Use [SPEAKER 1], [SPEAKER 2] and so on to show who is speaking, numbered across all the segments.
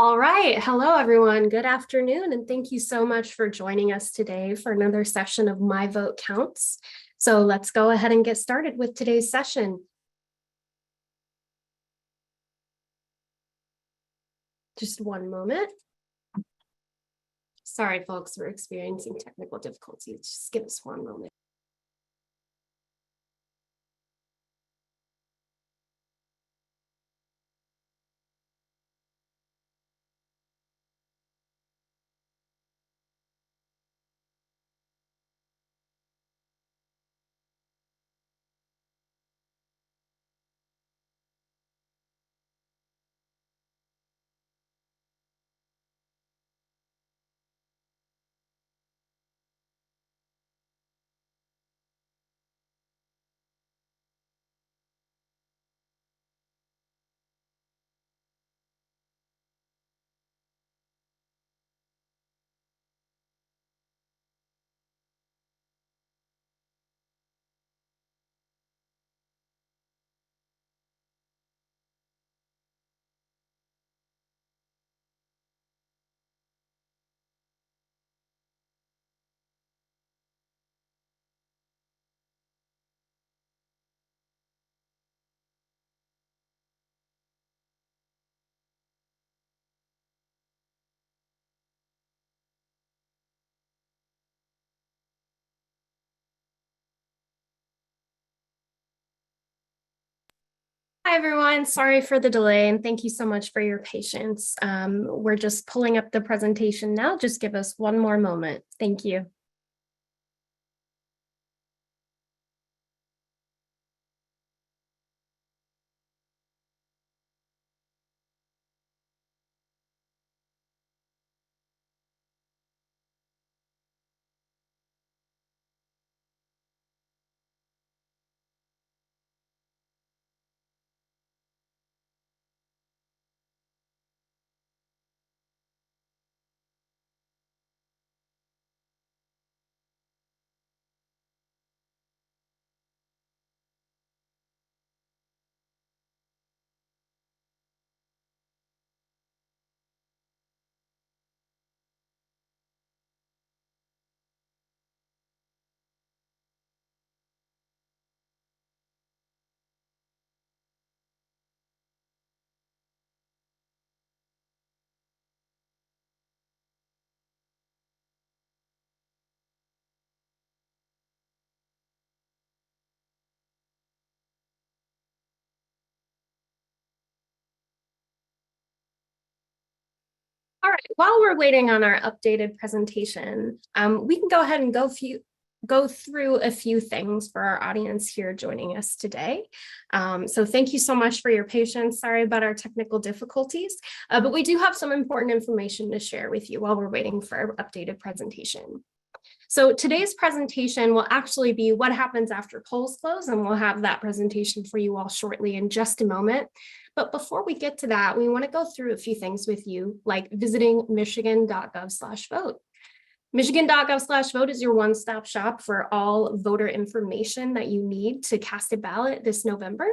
[SPEAKER 1] All right. Hello, everyone. Good afternoon. And thank you so much for joining us today for another session of My Vote Counts. So let's go ahead and get started with today's session. Just one moment. Sorry, folks, we're experiencing technical difficulties. Just give us one moment. Hi, everyone. Sorry for the delay, and thank you so much for your patience. We're just pulling up the presentation now. Just give us one more moment. Thank you. All right, while we're waiting on our updated presentation, we can go ahead and go through a few things for our audience here joining us today. So thank you so much for your patience. Sorry about our technical difficulties, but we do have some important information to share with you while we're waiting for our updated presentation. So today's presentation will actually be what happens after polls close, and we'll have that presentation for you all shortly in just a moment. But before we get to that, we want to go through a few things with you, like visiting michigan.gov/vote. Michigan.gov/vote is your one-stop shop for all voter information that you need to cast a ballot this November.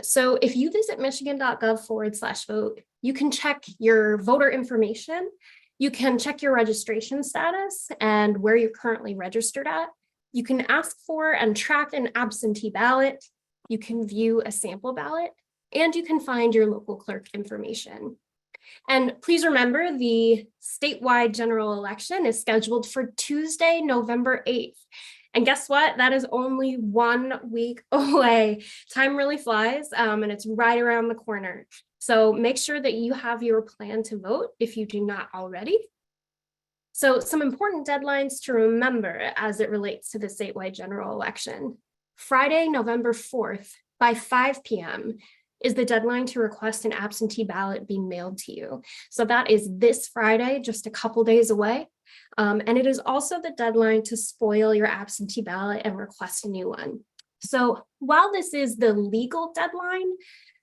[SPEAKER 1] So if you visit michigan.gov/vote, you can check your voter information. You can check your registration status and where you're currently registered at. You can ask for and track an absentee ballot. You can view a sample ballot, and you can find your local clerk information. And please remember, the statewide general election is scheduled for Tuesday, November 8th. And guess what? That is only 1 week away. Time really flies, and it's right around the corner. So make sure that you have your plan to vote if you do not already. So some important deadlines to remember as it relates to the statewide general election. Friday, November 4th by 5 p.m. is the deadline to request an absentee ballot be mailed to you. So that is this Friday, just a couple days away. And it is also the deadline to spoil your absentee ballot and request a new one. So while this is the legal deadline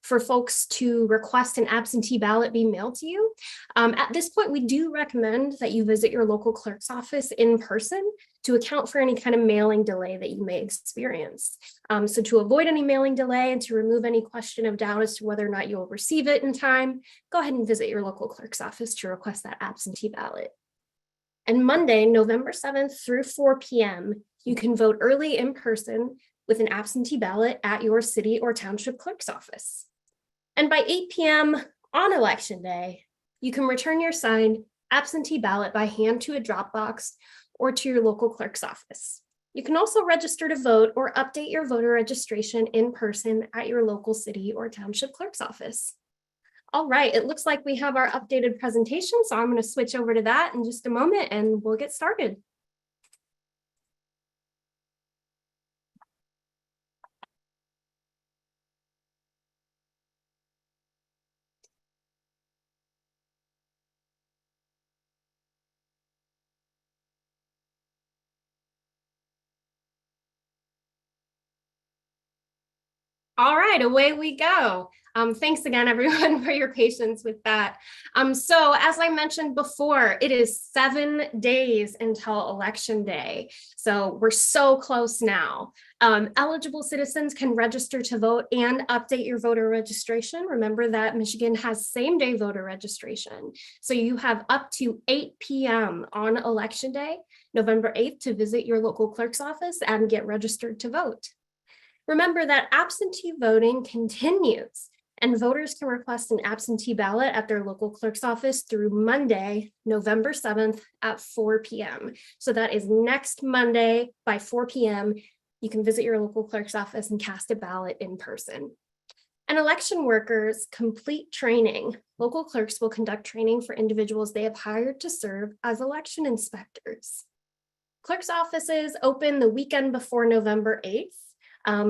[SPEAKER 1] for folks to request an absentee ballot be mailed to you, at this point, we do recommend that you visit your local clerk's office in person to account for any kind of mailing delay that you may experience. So to avoid any mailing delay and to remove any question of doubt as to whether or not you'll receive it in time, go ahead and visit your local clerk's office to request that absentee ballot. And Monday, November 7th through 4 p.m., you can vote early in person with an absentee ballot at your city or township clerk's office. And by 8 p.m. on election day, you can return your signed absentee ballot by hand to a drop box or to your local clerk's office. You can also register to vote or update your voter registration in person at your local city or township clerk's office. All right, it looks like we have our updated presentation, so I'm going to switch over to that in just a moment and we'll get started. All right, away we go. Thanks again, everyone, for your patience with that. So as I mentioned before, it is 7 days until Election Day. So we're so close now. Eligible citizens can register to vote and update your voter registration. Remember that Michigan has same-day voter registration. So you have up to 8 p.m. on Election Day, November 8th, to visit your local clerk's office and get registered to vote. Remember that absentee voting continues, and voters can request an absentee ballot at their local clerk's office through Monday, November 7th at 4 p.m. So that is next Monday by 4 p.m. You can visit your local clerk's office and cast a ballot in person. And election workers complete training. Local clerks will conduct training for individuals they have hired to serve as election inspectors. Clerk's offices open the weekend before November 8th.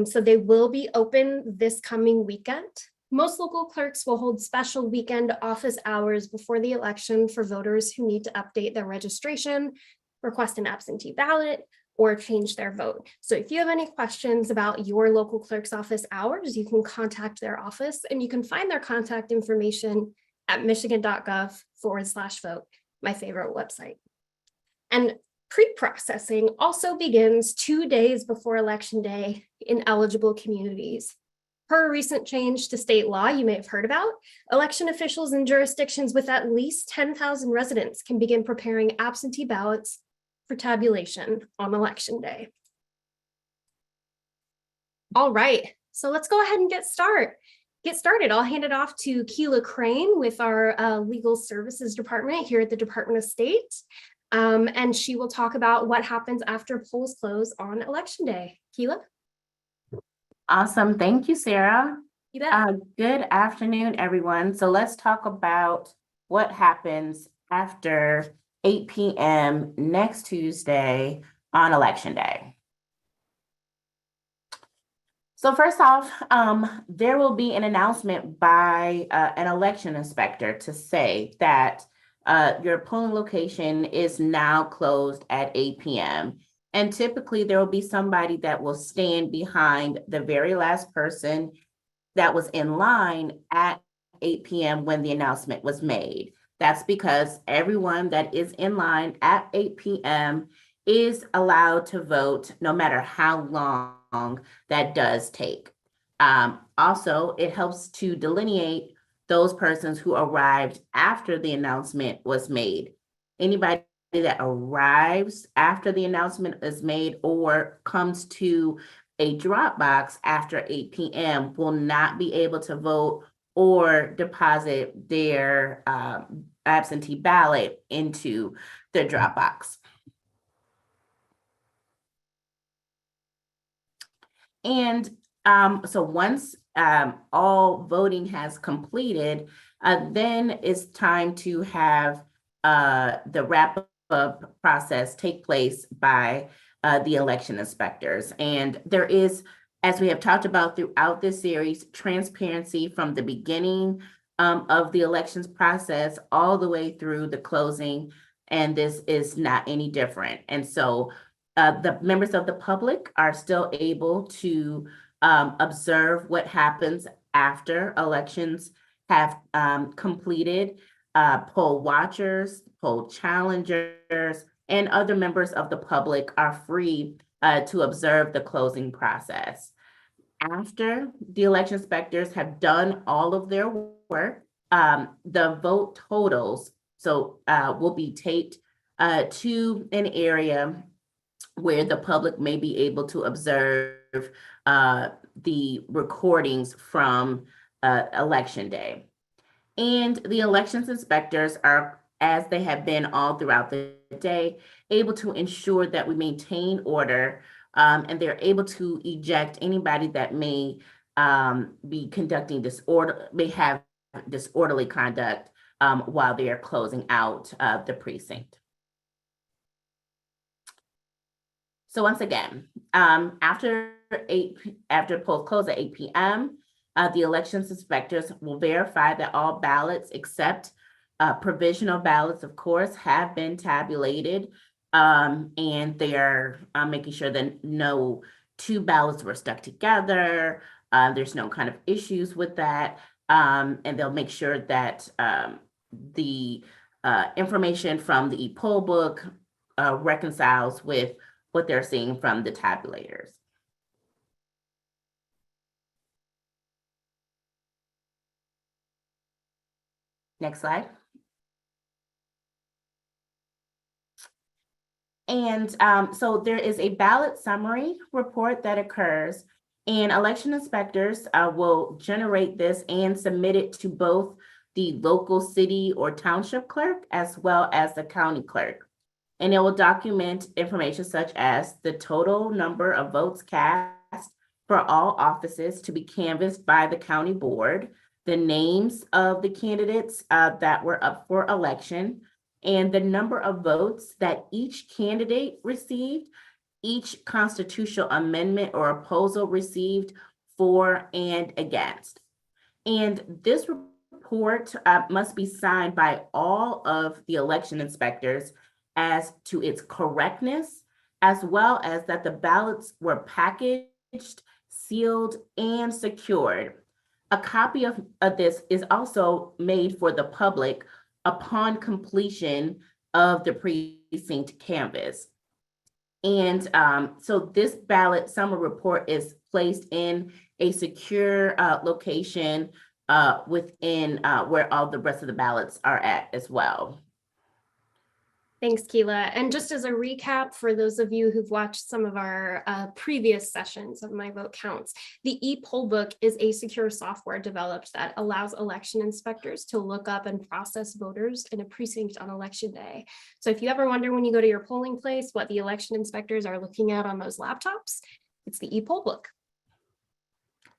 [SPEAKER 1] So they will be open this coming weekend. Most local clerks will hold special weekend office hours before the election for voters who need to update their registration, request an absentee ballot, or change their vote. So if you have any questions about your local clerk's office hours, you can contact their office, and you can find their contact information at michigan.gov/vote, my favorite website. And pre-processing also begins 2 days before Election Day in eligible communities. Per a recent change to state law you may have heard about, election officials in jurisdictions with at least 10,000 residents can begin preparing absentee ballots for tabulation on Election Day. All right, so let's go ahead and get started. I'll hand it off to Keela Crane with our Legal Services Department here at the Department of State. And she will talk about what happens after polls close on Election Day. Keela?
[SPEAKER 2] Awesome. Thank you, Sarah.
[SPEAKER 1] You bet.
[SPEAKER 2] Good afternoon, everyone. So let's talk about what happens after 8 p.m. next Tuesday on Election Day. So first off, there will be an announcement by an election inspector to say that your polling location is now closed at 8 p.m. And typically there will be somebody that will stand behind the very last person that was in line at 8 p.m. when the announcement was made. That's because everyone that is in line at 8 p.m. is allowed to vote no matter how long that does take. Also, it helps to delineate those persons who arrived after the announcement was made. Anybody that arrives after the announcement is made or comes to a drop box after 8 p.m. will not be able to vote or deposit their absentee ballot into the drop box. And so once all voting has completed, then it's time to have the wrap-up process take place by the election inspectors. And there is, as we have talked about throughout this series, transparency from the beginning of the elections process all the way through the closing, and this is not any different. And so the members of the public are still able to observe what happens after elections have completed. Poll watchers, poll challengers, and other members of the public are free to observe the closing process. After the election inspectors have done all of their work, the vote totals will be taped to an area where the public may be able to observe the recordings from election day. And the elections inspectors are, as they have been all throughout the day, able to ensure that we maintain order, and they're able to eject anybody that may be conducting may have disorderly conduct while they are closing out the precinct. So once again, after polls close at 8 p.m., the elections inspectors will verify that all ballots except provisional ballots, of course, have been tabulated, and they are making sure that no two ballots were stuck together. There's no kind of issues with that, and they'll make sure that the information from the e-poll book reconciles with what they're seeing from the tabulators. Next slide. And so there is a ballot summary report that occurs, and election inspectors will generate this and submit it to both the local city or township clerk as well as the county clerk. And it will document information such as the total number of votes cast for all offices to be canvassed by the county board, the names of the candidates that were up for election, and the number of votes that each candidate received, each constitutional amendment or proposal received for and against. And this report must be signed by all of the election inspectors as to its correctness, as well as that the ballots were packaged, sealed, and secured. A copy of this is also made for the public upon completion of the precinct canvass. And so this ballot summary report is placed in a secure location within where all the rest of the ballots are at as well.
[SPEAKER 1] Thanks, Keela. And just as a recap for those of you who've watched some of our previous sessions of My Vote Counts, the e-poll book is a secure software developed that allows election inspectors to look up and process voters in a precinct on election day. So if you ever wonder when you go to your polling place what the election inspectors are looking at on those laptops, it's the e-poll book.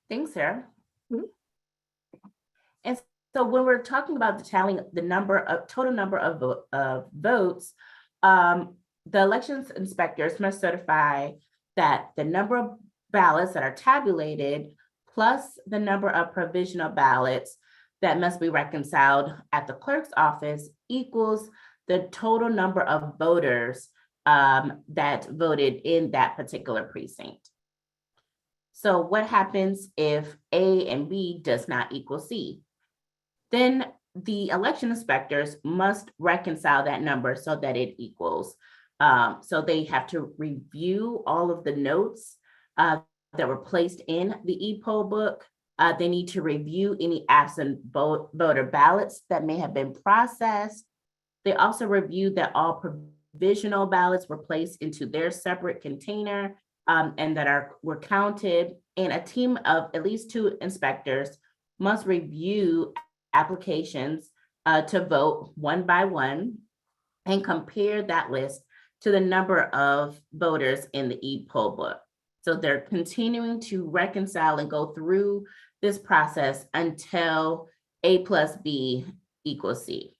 [SPEAKER 2] Thanks, Sarah. Mm-hmm. And so when we're talking about the tallying the total number of votes, the elections inspectors must certify that the number of ballots that are tabulated plus the number of provisional ballots that must be reconciled at the clerk's office equals the total number of voters that voted in that particular precinct. So what happens if A and B does not equal C? Then the election inspectors must reconcile that number so that it equals. So they have to review all of the notes that were placed in the e-poll book. They need to review any absent voter ballots that may have been processed. They also review that all provisional ballots were placed into their separate container and that were counted. And a team of at least 2 inspectors must review applications to vote one by one and compare that list to the number of voters in the e-poll book. So they're continuing to reconcile and go through this process until A plus B equals C.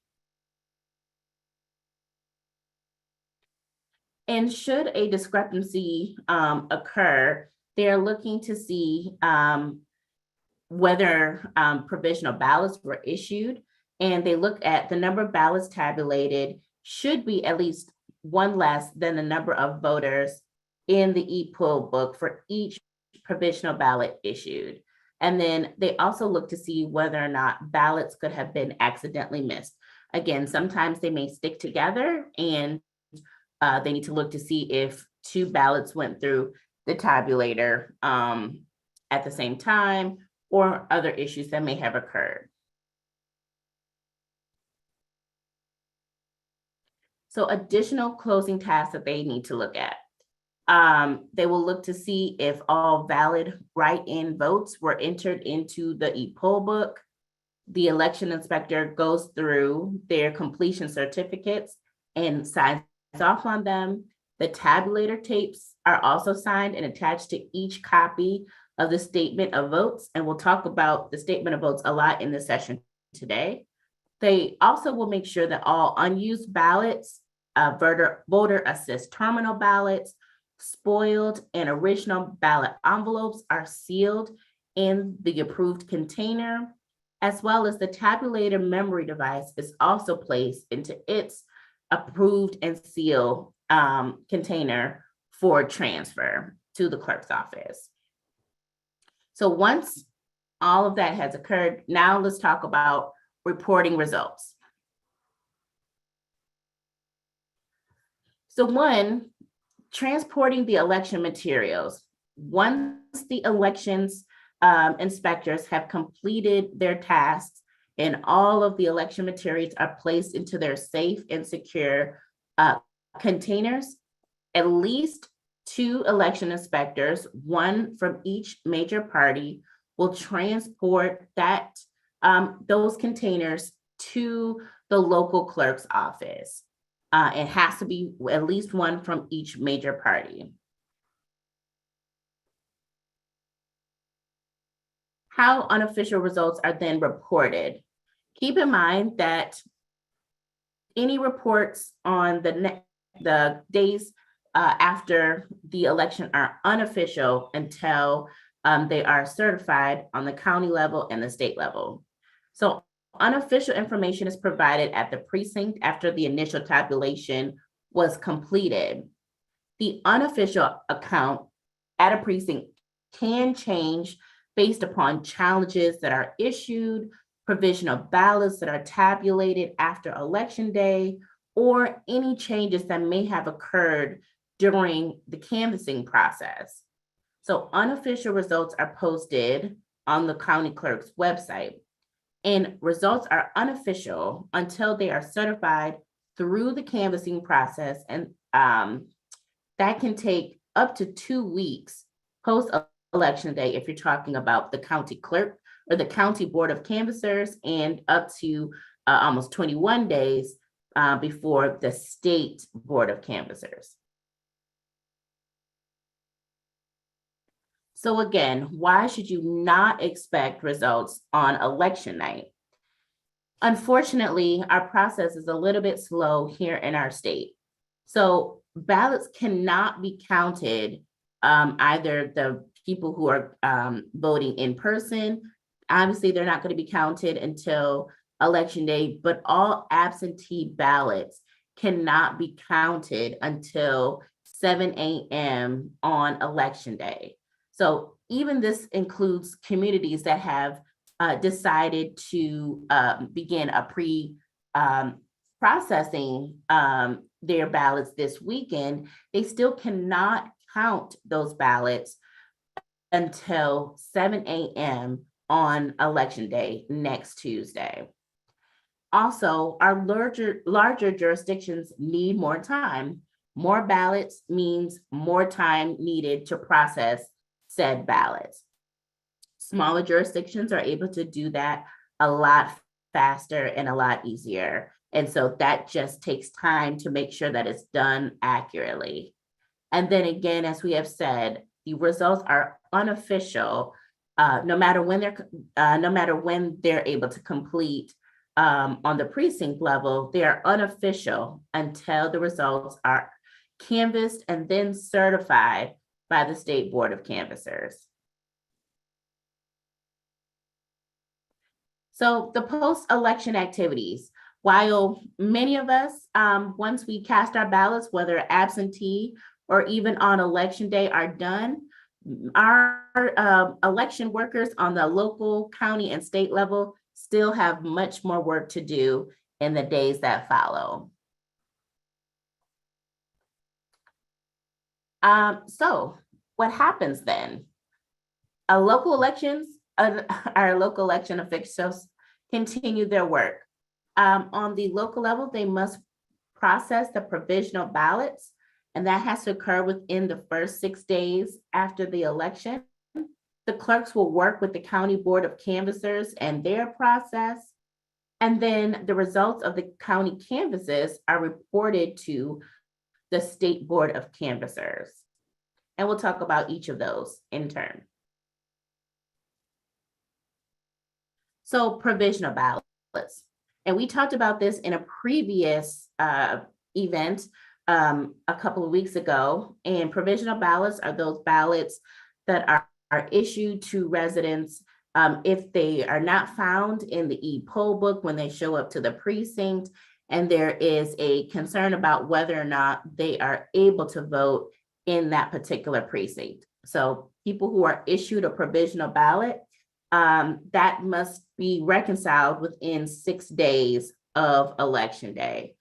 [SPEAKER 2] And should a discrepancy occur, they're looking to see whether provisional ballots were issued, and they look at the number of ballots tabulated should be at least 1 less than the number of voters in the e-poll book for each provisional ballot issued. And then they also look to see whether or not ballots could have been accidentally missed. Again, sometimes they may stick together and They need to look to see if 2 ballots went through the tabulator at the same time, or other issues that may have occurred. So additional closing tasks that they need to look at. They will look to see if all valid write-in votes were entered into the e-poll book. The election inspector goes through their completion certificates and signs off on them. The tabulator tapes are also signed and attached to each copy of the statement of votes, and we'll talk about the statement of votes a lot in this session today. They also will make sure that all unused ballots, voter assist terminal ballots, spoiled and original ballot envelopes are sealed in the approved container, as well as the tabulator memory device is also placed into its approved and sealed container for transfer to the clerk's office. So once all of that has occurred, now let's talk about reporting results. So one, transporting the election materials. Once the elections inspectors have completed their tasks and all of the election materials are placed into their safe and secure containers, at least 2 election inspectors, 1 from each major party, will transport those containers to the local clerk's office. It has to be at least 1 from each major party. How unofficial results are then reported. Keep in mind that any reports on the days after the election are unofficial until they are certified on the county level and the state level. So unofficial information is provided at the precinct after the initial tabulation was completed. The unofficial account at a precinct can change based upon challenges that are issued, provisional ballots that are tabulated after election day, or any changes that may have occurred during the canvassing process. So unofficial results are posted on the county clerk's website, and results are unofficial until they are certified through the canvassing process, and that can take up to 2 weeks post-election day if you're talking about the county clerk or the county board of canvassers, and up to almost 21 days before the state board of canvassers. So again, why should you not expect results on election night? Unfortunately, our process is a little bit slow here in our state. So ballots cannot be counted, either the people who are voting in person, obviously they're not going to be counted until election day, but all absentee ballots cannot be counted until 7 a.m. on election day. So even this includes communities that have decided to begin a processing their ballots this weekend. They still cannot count those ballots until 7 a.m. on election day next Tuesday. Also, our larger jurisdictions need more time. More ballots means more time needed to process said ballots. Smaller jurisdictions are able to do that a lot faster and a lot easier. And so that just takes time to make sure that it's done accurately. And then again, as we have said, the results are unofficial, no matter when they're able to complete on the precinct level. They are unofficial until the results are canvassed and then certified by the State Board of Canvassers. So the post-election activities, while many of us, once we cast our ballots, whether absentee or even on election day, are done, our election workers on the local, county, and state level still have much more work to do in the days that follow. So what happens then? Our local elections, our local election officials continue their work. On the local level, they must process the provisional ballots, and that has to occur within the first 6 days after the election. The clerks will work with the County Board of Canvassers and their process. And then the results of the county canvasses are reported to the State Board of Canvassers. And we'll talk about each of those in turn. So provisional ballots. And we talked about this in a previous event a couple of weeks ago. And provisional ballots are those ballots that are issued to residents if they are not found in the e-poll book when they show up to the precinct, and there is a concern about whether or not they are able to vote in that particular precinct. So people who are issued a provisional ballot, that must be reconciled within 6 days of election day.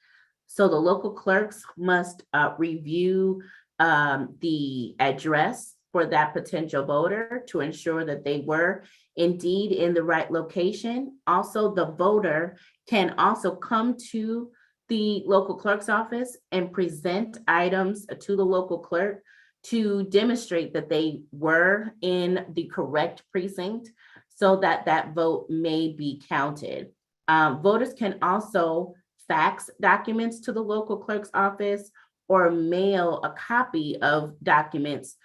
[SPEAKER 2] So the local clerks must review the address for that potential voter to ensure that they were indeed in the right location. Also, the voter can also come to the local clerk's office and present items to the local clerk to demonstrate that they were in the correct precinct so that that vote may be counted. Voters can also fax documents to the local clerk's office or mail a copy of documents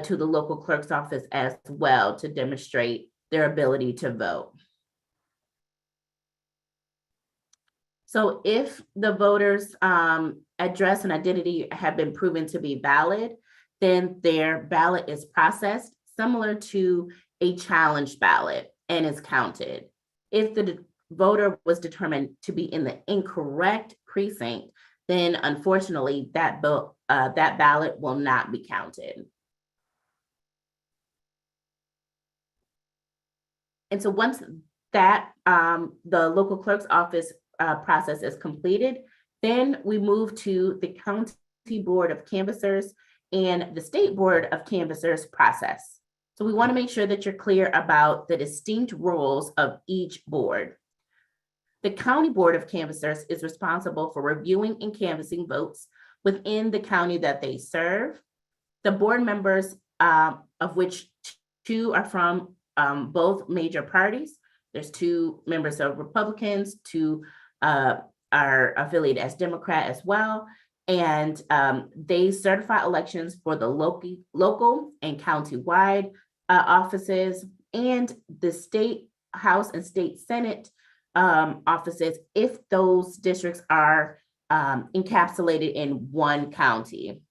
[SPEAKER 2] to the local clerk's office as well to demonstrate their ability to vote. So if the voter's address and identity have been proven to be valid, then their ballot is processed similar to a challenge ballot and is counted. If the voter was determined to be in the incorrect precinct, then unfortunately that ballot will not be counted. And so once that the local clerk's office process is completed, then we move to the County Board of Canvassers and the State Board of Canvassers process. So we want to make sure that you're clear about the distinct roles of each board. The County Board of Canvassers is responsible for reviewing and canvassing votes within the county that they serve. The board members, of which 2 are from both major parties. There's 2 members of Republicans, 2 are affiliated as Democrat as well. And they certify elections for the local and county-wide offices and the state House and state Senate offices if those districts are encapsulated in one county.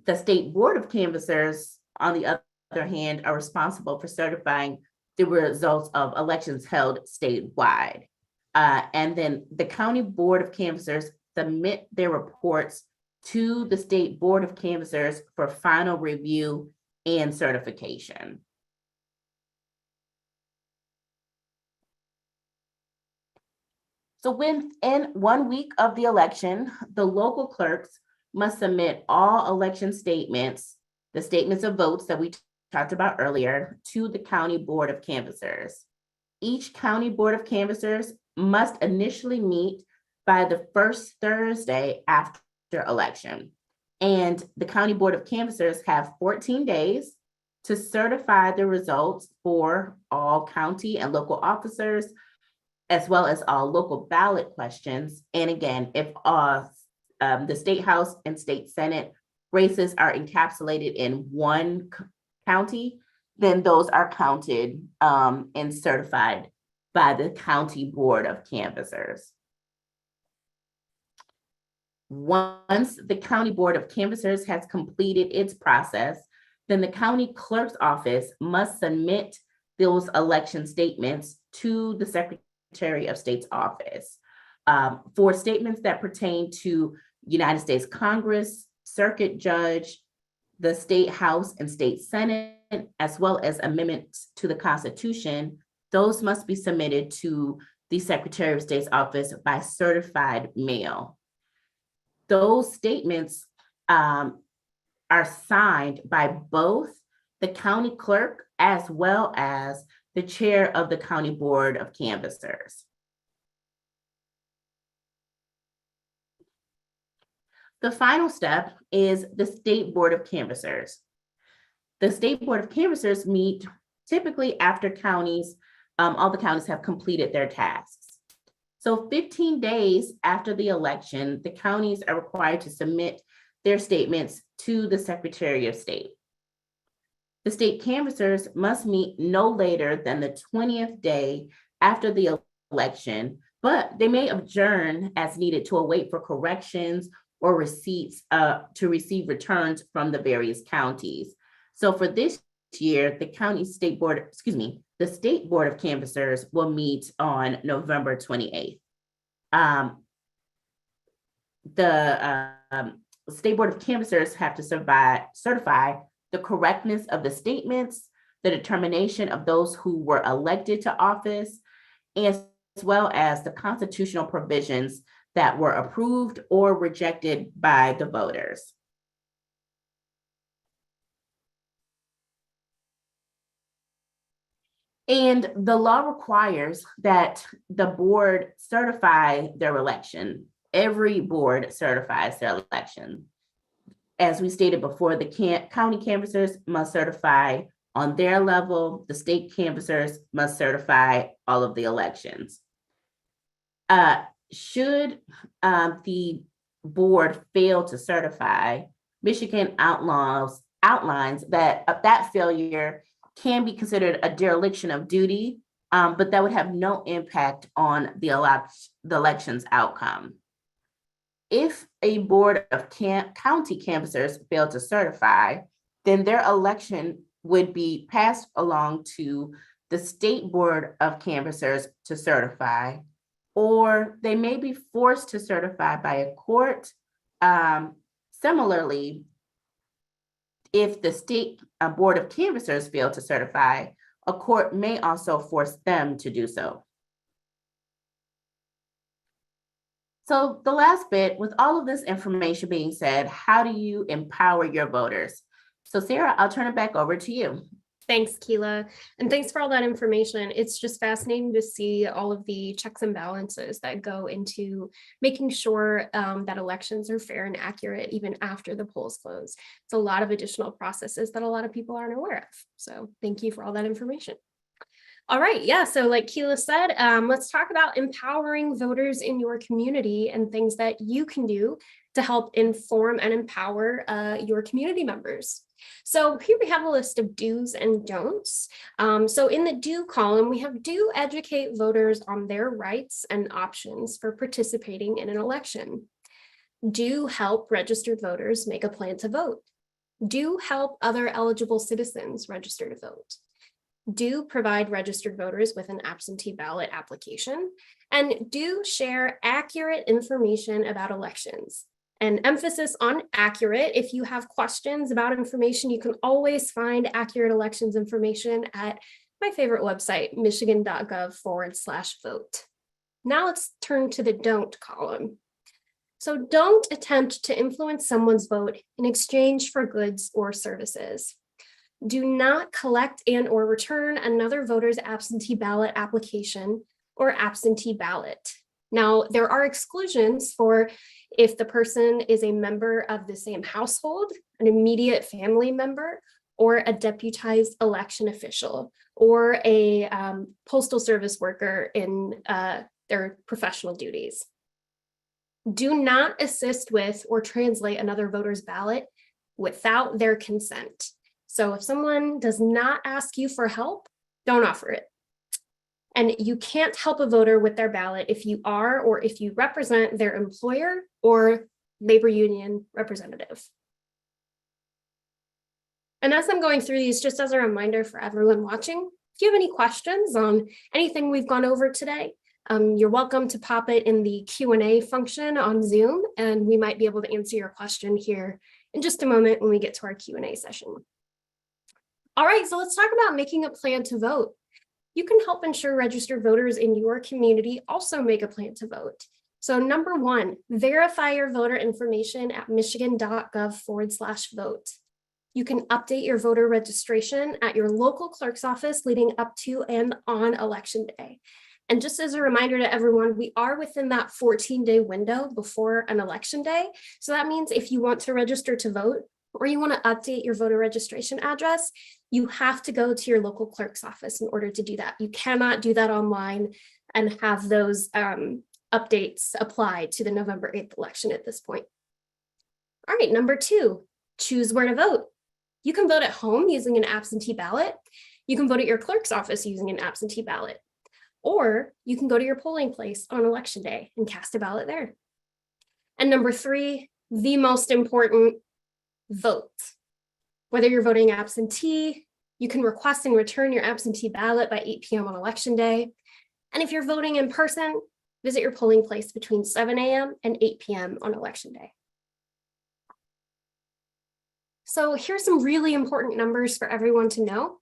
[SPEAKER 2] The State Board of Canvassers, on the other hand, are responsible for certifying the results of elections held statewide. And then the County Board of Canvassers submit their reports to the State Board of Canvassers for final review and certification. So within 1 week of the election, the local clerks must submit all election statements, the statements of votes that we talked about earlier, to the County Board of Canvassers. Each County Board of Canvassers must initially meet by the first Thursday after election. And the County Board of Canvassers have 14 days to certify the results for all county and local officers, as well as all local ballot questions. And again, if the State House and State Senate races are encapsulated in one county, then those are counted and certified by the County Board of Canvassers. Once the County Board of Canvassers has completed its process, then the county clerk's office must submit those election statements to the Secretary of State's office. For statements that pertain to United States Congress, Circuit Judge, the State House and State Senate, as well as amendments to the Constitution, those must be submitted to the Secretary of State's office by certified mail. Those statements are signed by both the county clerk as well as the chair of the county board of canvassers. The final step is the state board of canvassers. The state board of canvassers meet typically after all the counties have completed their tasks. So 15 days after the election, the counties are required to submit their statements to the Secretary of State. The state canvassers must meet no later than the 20th day after the election, but they may adjourn as needed to await for corrections or receipts to receive returns from the various counties. So for this year, the state board of canvassers will meet on November 28th. The state board of canvassers have to certify the correctness of the statements, the determination of those who were elected to office, as well as the constitutional provisions that were approved or rejected by the voters. And the law requires that the board certify their election. Every board certifies their election. As we stated before, the county canvassers must certify on their level. The state canvassers must certify all of the elections. Should the board fail to certify, Michigan outlines that that failure can be considered a dereliction of duty, but that would have no impact on the election's outcome. If a board of county canvassers fail to certify, then their election would be passed along to the state board of canvassers to certify, or they may be forced to certify by a court. Similarly, if the state board of canvassers fail to certify, a court may also force them to do so. So the last bit, with all of this information being said, how do you empower your voters? So Sarah, I'll turn it back over to you.
[SPEAKER 1] Thanks, Keela. And thanks for all that information. It's just fascinating to see all of the checks and balances that go into making sure that elections are fair and accurate even after the polls close. It's a lot of additional processes that a lot of people aren't aware of. So thank you for all that information. All right, yeah, so like Keela said, let's talk about empowering voters in your community and things that you can do to help inform and empower your community members. So here we have a list of do's and don'ts. So in the do column, we have do educate voters on their rights and options for participating in an election. Do help registered voters make a plan to vote. Do help other eligible citizens register to vote. Do provide registered voters with an absentee ballot application, and do share accurate information about elections. An emphasis on accurate. If you have questions about information, you can always find accurate elections information at my favorite website, michigan.gov/vote. Now let's turn to the don't column. So don't attempt to influence someone's vote in exchange for goods or services. Do not collect and or return another voter's absentee ballot application or absentee ballot. Now, there are exclusions for if the person is a member of the same household, an immediate family member, or a deputized election official, or a postal service worker in their professional duties. Do not assist with or translate another voter's ballot without their consent. So if someone does not ask you for help, don't offer it. And you can't help a voter with their ballot if you are or if you represent their employer or labor union representative. And as I'm going through these, just as a reminder for everyone watching, if you have any questions on anything we've gone over today, you're welcome to pop it in the Q&A function on Zoom, and we might be able to answer your question here in just a moment when we get to our Q&A session. All right, so let's talk about making a plan to vote. You can help ensure registered voters in your community also make a plan to vote. So number one, verify your voter information at michigan.gov/vote. You can update your voter registration at your local clerk's office leading up to and on election day. And just as a reminder to everyone, we are within that 14-day window before an election day. So that means if you want to register to vote or you want to update your voter registration address, you have to go to your local clerk's office in order to do that. You cannot do that online and have those updates apply to the November 8th election at this point. All right, number two, choose where to vote. You can vote at home using an absentee ballot. You can vote at your clerk's office using an absentee ballot. Or you can go to your polling place on election day and cast a ballot there. And number three, the most important, vote. Whether you're voting absentee, you can request and return your absentee ballot by 8 p.m. on election day. And if you're voting in person, visit your polling place between 7 a.m. and 8 p.m. on election day. So here's some really important numbers for everyone to know.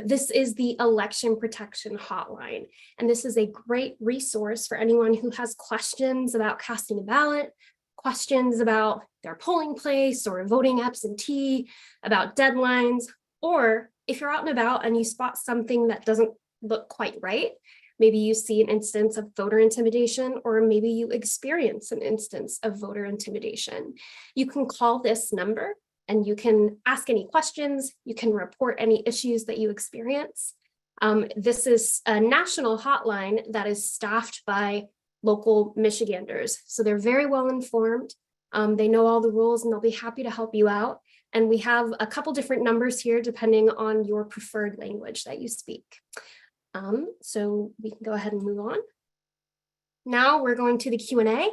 [SPEAKER 1] This is the Election Protection Hotline, and this is a great resource for anyone who has questions about casting a ballot, questions about their polling place or voting absentee, about deadlines, or if you're out and about and you spot something that doesn't look quite right, maybe you see an instance of voter intimidation, or maybe you experience an instance of voter intimidation. You can call this number and you can ask any questions, you can report any issues that you experience. This is a national hotline that is staffed by local Michiganders. So they're very well informed. They know all the rules and they'll be happy to help you out. And we have a couple different numbers here depending on your preferred language that you speak. So we can go ahead and move on. Now we're going to the Q&A.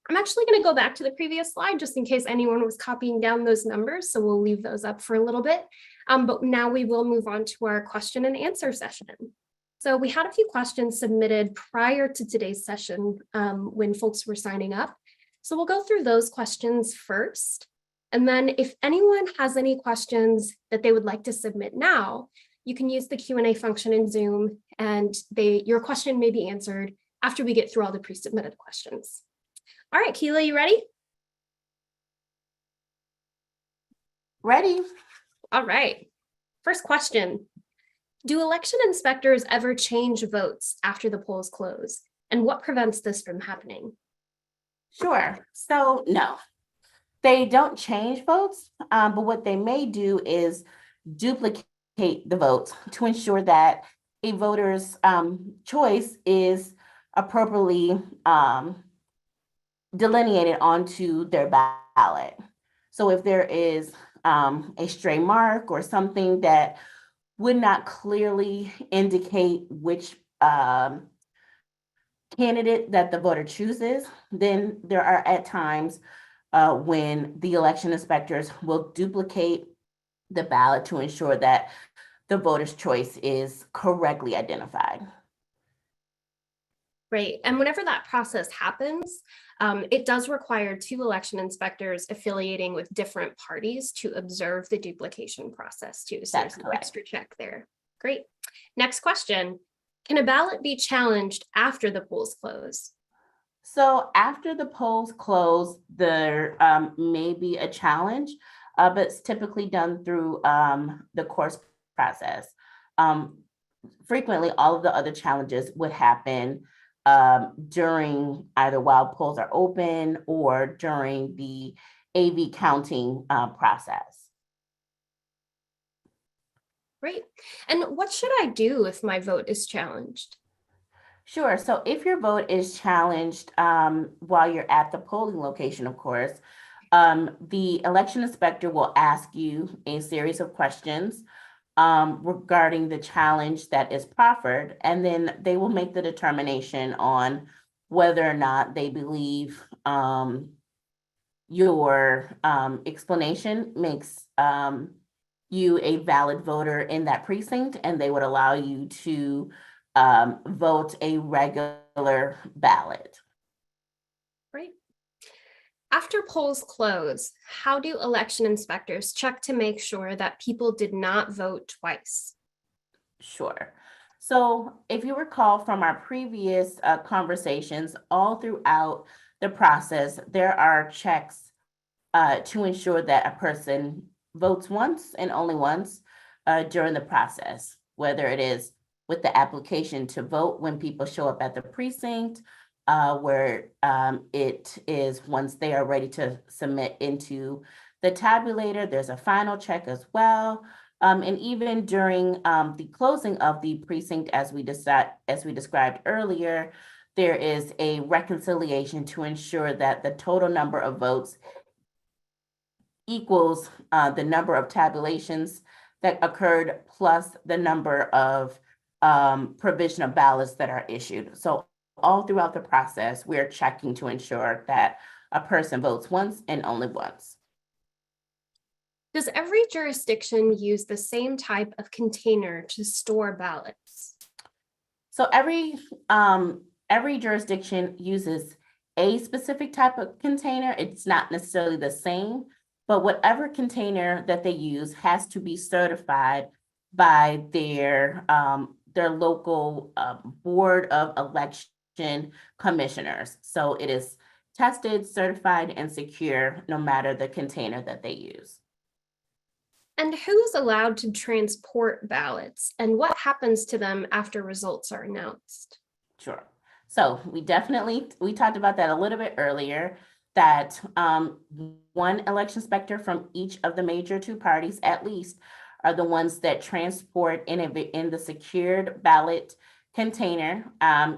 [SPEAKER 1] I'm actually going to go back to the previous slide just in case anyone was copying down those numbers. So we'll leave those up for a little bit. But now we will move on to our question and answer session. So we had a few questions submitted prior to today's session when folks were signing up. So we'll go through those questions first. And then if anyone has any questions that they would like to submit now, you can use the Q&A function in Zoom and your question may be answered after we get through all the pre-submitted questions. All right, Keela, you ready?
[SPEAKER 2] Ready.
[SPEAKER 1] All right. First question. Do election inspectors ever change votes after the polls close? And what prevents this from happening?
[SPEAKER 2] Sure. So no, they don't change votes, but what they may do is duplicate the votes to ensure that a voter's choice is appropriately delineated onto their ballot. So if there is a stray mark or something that would not clearly indicate which candidate that the voter chooses, then there are at times when the election inspectors will duplicate the ballot to ensure that the voter's choice is correctly identified.
[SPEAKER 1] Great. And whenever that process happens, it does require 2 election inspectors affiliating with different parties to observe the duplication process too. So there's an extra check there. Great. Next question. Can a ballot be challenged after the polls close?
[SPEAKER 2] So after the polls close, there may be a challenge, but it's typically done through the course process. Frequently, all of the other challenges would happen during either while polls are open or during the AV counting process.
[SPEAKER 1] Great. And what should I do if my vote is challenged?
[SPEAKER 2] Sure. So if your vote is challenged while you're at the polling location, of course, the election inspector will ask you a series of questions regarding the challenge that is proffered, and then they will make the determination on whether or not they believe your explanation makes you a valid voter in that precinct, and they would allow you to vote a regular ballot.
[SPEAKER 1] Great. After polls close, how do election inspectors check to make sure that people did not vote twice?
[SPEAKER 2] Sure. So if you recall from our previous conversations, all throughout the process, there are checks to ensure that a person votes once and only once during the process, whether it is with the application to vote when people show up at the precinct, where it is once they are ready to submit into the tabulator, there's a final check as well. And even during the closing of the precinct, as we described earlier, there is a reconciliation to ensure that the total number of votes equals the number of tabulations that occurred plus the number of provisional ballots that are issued. So all throughout the process, we're checking to ensure that a person votes once and only once.
[SPEAKER 1] Does every jurisdiction use the same type of container to store ballots?
[SPEAKER 2] So every jurisdiction uses a specific type of container. It's not necessarily the same, but whatever container that they use has to be certified by their local board of election commissioners. So it is tested, certified, and secure no matter the container that they use.
[SPEAKER 1] And who's allowed to transport ballots, and what happens to them after results are announced?
[SPEAKER 2] Sure. So we talked about that a little bit earlier, that one election inspector from each of the major two parties at least are the ones that transport in the secured ballot container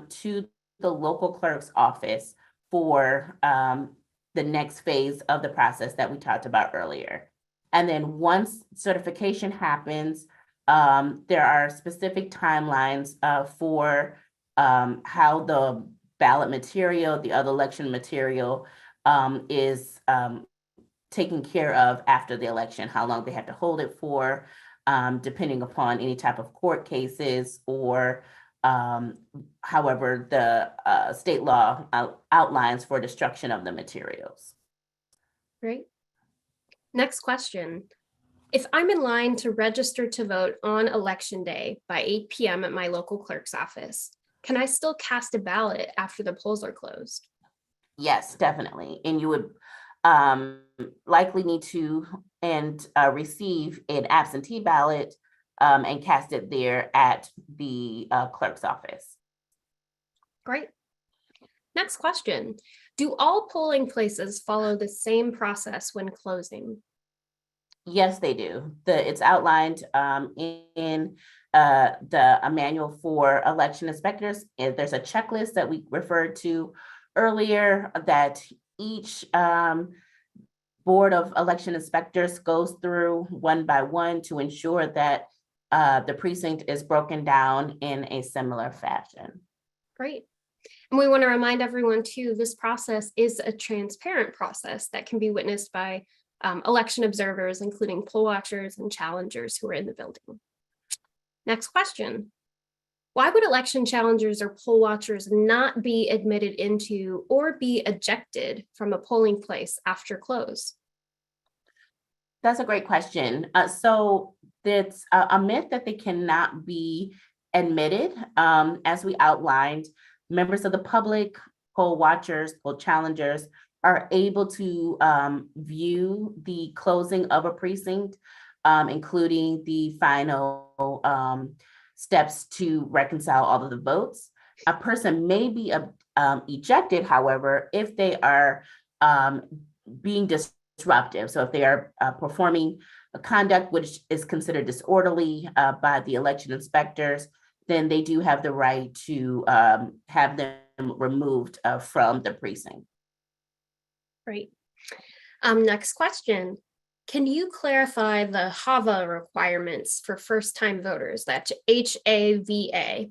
[SPEAKER 2] to the local clerk's office for the next phase of the process that we talked about earlier. And then once certification happens, there are specific timelines for how the ballot material, the other election material is taken care of after the election, how long they have to hold it for, depending upon any type of court cases or however the state law outlines for destruction of the materials.
[SPEAKER 1] Great. Next question. If I'm in line to register to vote on election day by 8 p.m. at my local clerk's office, can I still cast a ballot after the polls are closed?
[SPEAKER 2] Yes, definitely. And you would likely need to receive an absentee ballot and cast it there at the clerk's office.
[SPEAKER 1] Great. Next question. Do all polling places follow the same process when closing?
[SPEAKER 2] Yes, they do. It's outlined in the manual for election inspectors. And there's a checklist that we referred to earlier that each board of election inspectors goes through one by one to ensure that the precinct is broken down in a similar fashion.
[SPEAKER 1] Great. And we want to remind everyone too, this process is a transparent process that can be witnessed by election observers, including poll watchers and challengers who are in the building. Next question. Why would election challengers or poll watchers not be admitted into or be ejected from a polling place after close?
[SPEAKER 2] That's a great question. So it's a myth that they cannot be admitted. As we outlined, members of the public, poll watchers, poll challengers are able to view the closing of a precinct, including the final steps to reconcile all of the votes. A person may be ejected, however, if they are being disruptive. So if they are performing a conduct which is considered disorderly by the election inspectors, then they do have the right to have them removed from the precinct.
[SPEAKER 1] Great. Next question. Can you clarify the HAVA requirements for first-time voters? That's HAVA.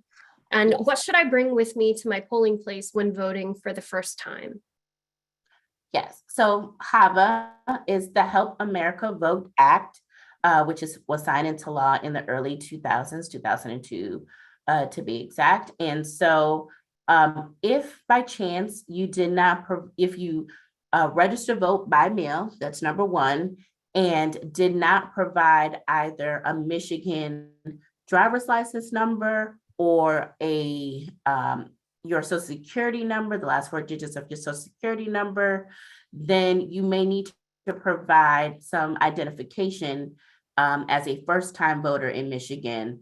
[SPEAKER 1] And what should I bring with me to my polling place when voting for the first time?
[SPEAKER 2] Yes, so HAVA is the Help America Vote Act, which was signed into law in the early 2000s, 2002 to be exact. And so if by chance you did not, if you register vote by mail, that's number one, and did not provide either a Michigan driver's license number or your social security number, the last 4 digits of your social security number, then you may need to provide some identification as a first-time voter in Michigan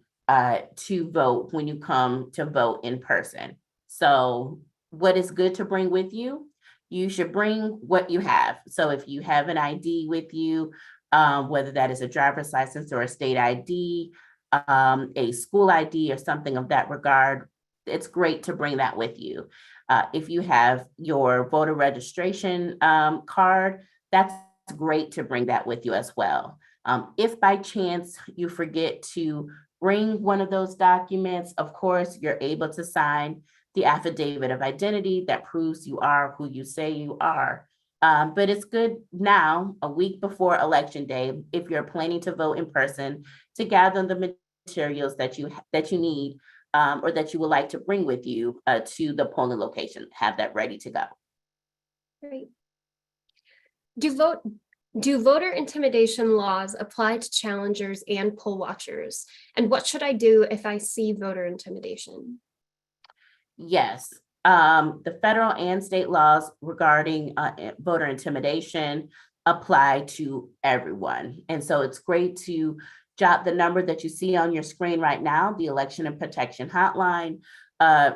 [SPEAKER 2] to vote when you come to vote in person. So what is good to bring with you? You should bring what you have. So if you have an ID with you, whether that is a driver's license or a state ID, a school ID or something of that regard, it's great to bring that with you. If you have your voter registration card, that's great to bring that with you as well. If by chance you forget to bring one of those documents, of course, you're able to sign the affidavit of identity that proves you are who you say you are. But it's good now, a week before Election Day, if you're planning to vote in person, to gather the materials that you need or that you would like to bring with you to the polling location. Have that ready to go.
[SPEAKER 1] Great. Do voter intimidation laws apply to challengers and poll watchers? And what should I do if I see voter intimidation?
[SPEAKER 2] Yes. The federal and state laws regarding voter intimidation apply to everyone. And so it's great to jot the number that you see on your screen right now, the Election and Protection Hotline,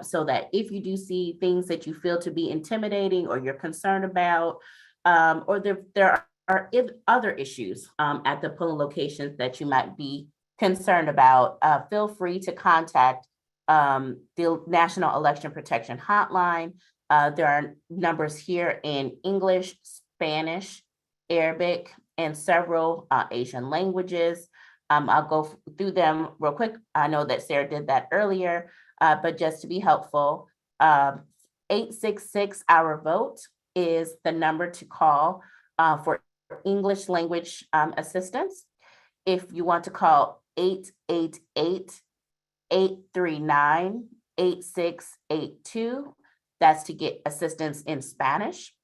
[SPEAKER 2] so that if you do see things that you feel to be intimidating or you're concerned about, or there are other issues at the polling locations that you might be concerned about, feel free to contact the National Election Protection Hotline. There are numbers here in English, Spanish, Arabic, and several Asian languages. I'll go through them real quick. I know that Sarah did that earlier, but just to be helpful, 866 Our Vote is the number to call for English language assistance. If you want to call 888-839-8682, that's to get assistance in Spanish.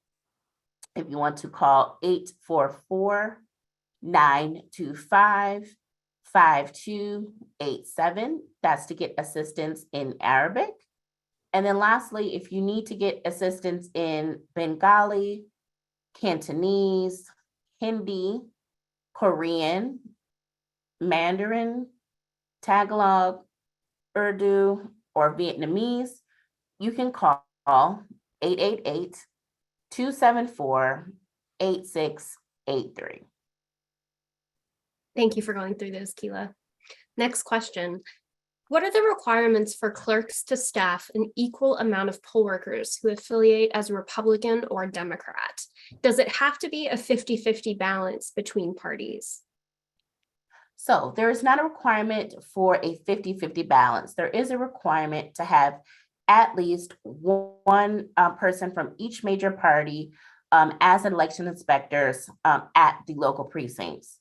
[SPEAKER 2] If you want to call 844-925-5287, that's to get assistance in Arabic. And then lastly, if you need to get assistance in Bengali, Cantonese, Hindi, Korean, Mandarin, Tagalog, Urdu, or Vietnamese, you can call 888-274-8683.
[SPEAKER 1] Thank you for going through those, Keela. Next question. What are the requirements for clerks to staff an equal amount of poll workers who affiliate as a Republican or Democrat? Does it have to be a 50-50 balance between parties?
[SPEAKER 2] So there is not a requirement for a 50-50 balance. There is a requirement to have at least one person from each major party as election inspectors at the local precincts.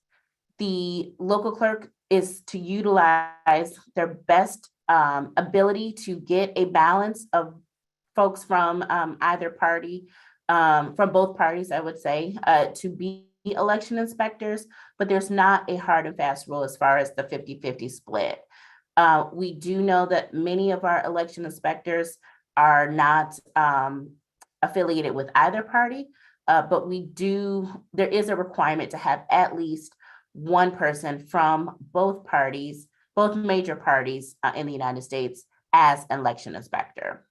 [SPEAKER 2] The local clerk is to utilize their best ability to get a balance of folks from either party, from both parties, I would say, to be election inspectors, but there's not a hard and fast rule as far as the 50-50 split. We do know that many of our election inspectors are not affiliated with either party, but there is a requirement to have at least one person from both parties, both major parties in the United States as an election inspector.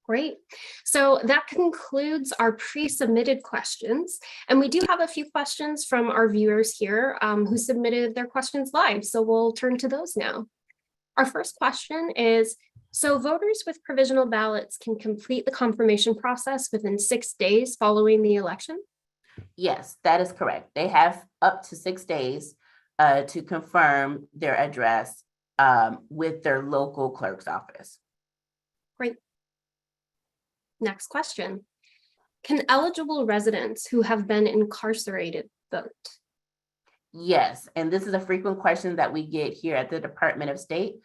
[SPEAKER 1] Great. So that concludes our pre-submitted questions. And we do have a few questions from our viewers here who submitted their questions live. So we'll turn to those now. Our first question is, so voters with provisional ballots can complete the confirmation process within 6 days following the election?
[SPEAKER 2] Yes, that is correct. They have up to 6 days to confirm their address with their local clerk's office.
[SPEAKER 1] Great. Next question. Can eligible residents who have been incarcerated vote?
[SPEAKER 2] Yes, and this is a frequent question that we get here at the Department of State.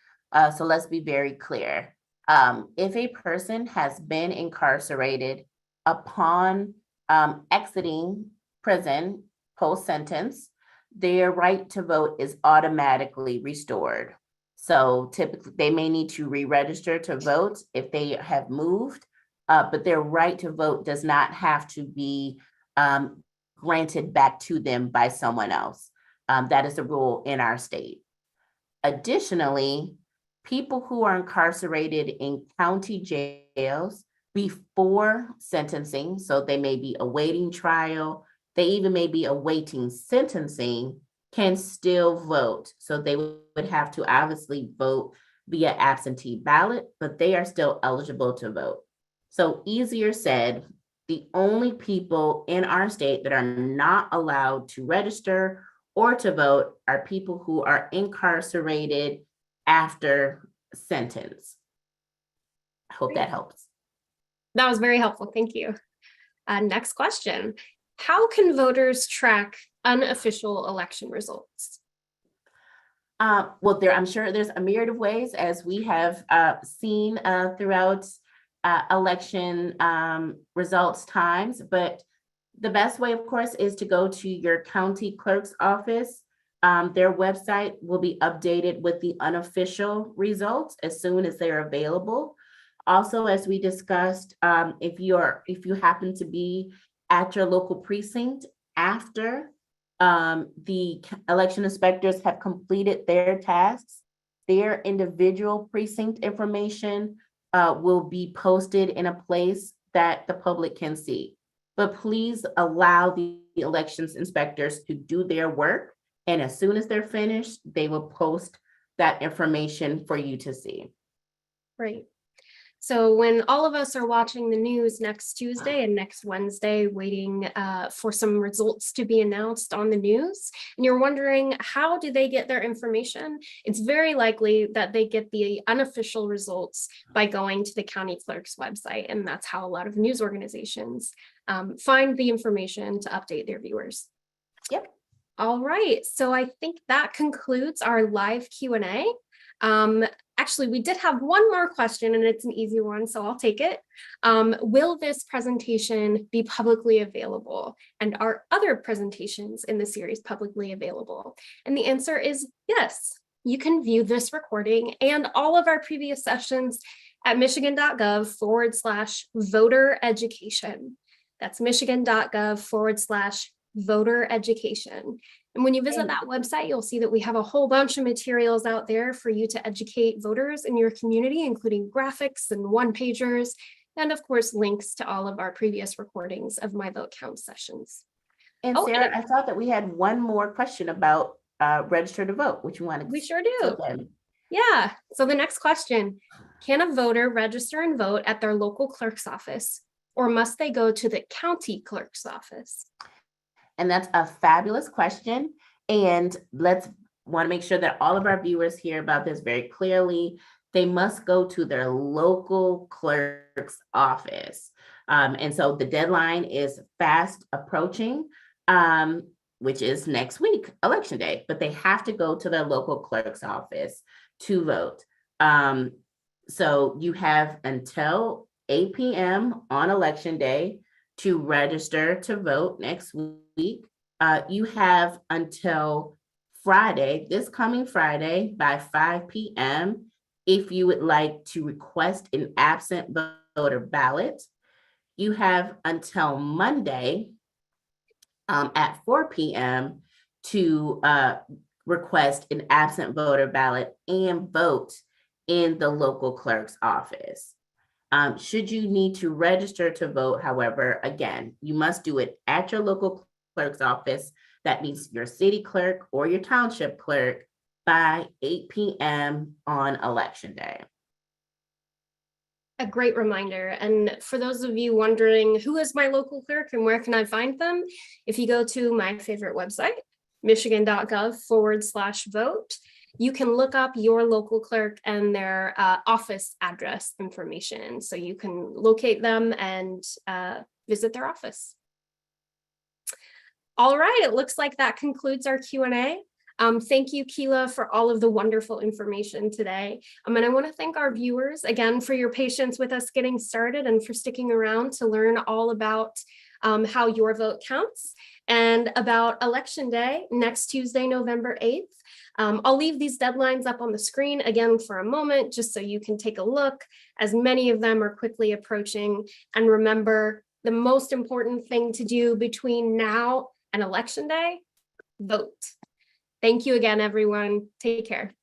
[SPEAKER 2] So let's be very clear. If a person has been incarcerated upon exiting prison post-sentence, their right to vote is automatically restored. So typically they may need to re-register to vote if they have moved, but their right to vote does not have to be granted back to them by someone else. That is the rule in our state. Additionally, people who are incarcerated in county jails before sentencing, so they may be awaiting trial, they even may be awaiting sentencing, can still vote. So they would have to obviously vote via absentee ballot, but they are still eligible to vote. So easier said, the only people in our state that are not allowed to register or to vote are people who are incarcerated after sentence. I hope that helps.
[SPEAKER 1] That was very helpful. Thank you. Next question. How can voters track unofficial election results?
[SPEAKER 2] Well, I'm sure there's a myriad of ways, as we have seen throughout election results times, but the best way, of course, is to go to your county clerk's office. Their website will be updated with the unofficial results as soon as they're available. Also, as we discussed, if you happen to be at your local precinct after the election inspectors have completed their tasks, their individual precinct information will be posted in a place that the public can see. But please allow the elections inspectors to do their work. And as soon as they're finished, they will post that information for you to see.
[SPEAKER 1] Right. So when all of us are watching the news next Tuesday and next Wednesday, waiting for some results to be announced on the news, and you're wondering, how do they get their information? It's very likely that they get the unofficial results by going to the county clerk's website. And that's how a lot of news organizations find the information to update their viewers.
[SPEAKER 2] Yep.
[SPEAKER 1] All right. So I think that concludes our live Q&A. Actually, we did have one more question, and it's an easy one, so I'll take it. Will this presentation be publicly available? And are other presentations in the series publicly available? And the answer is yes. You can view this recording and all of our previous sessions at michigan.gov/voter education. That's michigan.gov/voter education. And when you visit that website, you'll see that we have a whole bunch of materials out there for you to educate voters in your community, including graphics and one-pagers, and of course, links to all of our previous recordings of My Vote Counts sessions.
[SPEAKER 2] And Sarah, I thought that we had one more question about register to vote, which you wanted to.
[SPEAKER 1] We sure do. Yeah. So the next question, can a voter register and vote at their local clerk's office, or must they go to the county clerk's office?
[SPEAKER 2] And that's a fabulous question. And let's want to make sure that all of our viewers hear about this very clearly. They must go to their local clerk's office. And so the deadline is fast approaching, which is next week, election day, but they have to go to their local clerk's office to vote. So you have until 8 p.m. on election day to register to vote next week. You have until Friday, this coming Friday by 5 p.m. if you would like to request an absent voter ballot. You have until Monday at 4 p.m. to request an absent voter ballot and vote in the local clerk's office. Should you need to register to vote, however, again, you must do it at your local clerk's office. That means your city clerk or your township clerk by 8 p.m. on election day.
[SPEAKER 1] A great reminder. And for those of you wondering, who is my local clerk and where can I find them? If you go to my favorite website, michigan.gov/vote, you can look up your local clerk and their office address information. So you can locate them and visit their office. All right, it looks like that concludes our Q&A. Thank you, Keela, for all of the wonderful information today. And I want to thank our viewers again for your patience with us getting started and for sticking around to learn all about how your vote counts and about Election Day next Tuesday, November 8th. I'll leave these deadlines up on the screen again for a moment, just so you can take a look, as many of them are quickly approaching. And remember, the most important thing to do between now and Election Day, vote. Thank you again, everyone. Take care.